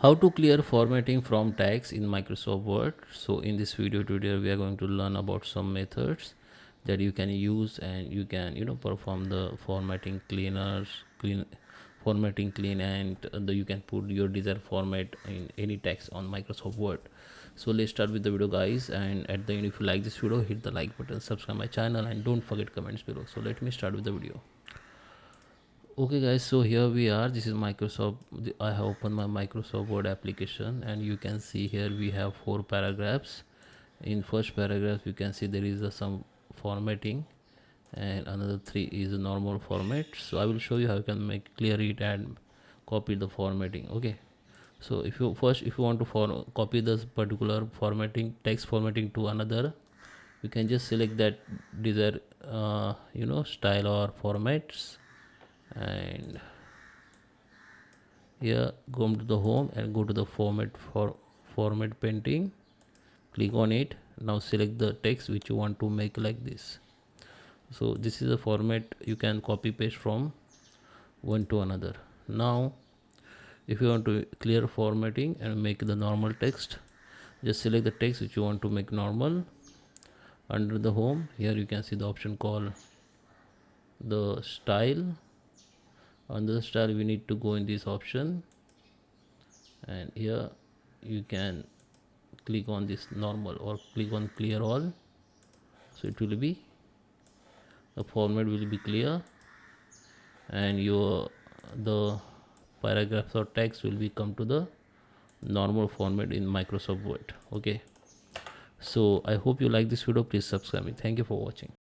How to clear formatting from tags in Microsoft Word. So in this video tutorial we are going to learn about some methods that you can use, and you can perform the formatting clean, and you can put your desired format in any text on Microsoft Word. So let's start with the video, guys, and at the end, if you like this video, hit the like button, subscribe my channel, and don't forget comments below. So let me start with the video. Okay guys, so here we are. This is Microsoft. I have opened my Microsoft Word application, and you can see here we have 4 paragraphs. In first paragraph you can see there is some formatting, and another 3 is a normal format. So I will show you how you can make clear it and copy the formatting. Okay, so if you want to copy this particular formatting, text formatting, to another, you can just select that desired style or formats, and here go to the home and go to the format painting, click on it. Now select the text which you want to make like this. So this is the format you can copy paste from one to another. Now if you want to clear formatting and make the normal text, just select the text which you want to make normal. Under the home, here you can see the option called the style. Under the style, we need to go in this option, and here you can click on this normal or click on clear all. So it will be, the format will be clear, and the paragraphs or text will be come to the normal format in Microsoft Word. Okay, so I hope you like this video. Please subscribe me. Thank you for watching.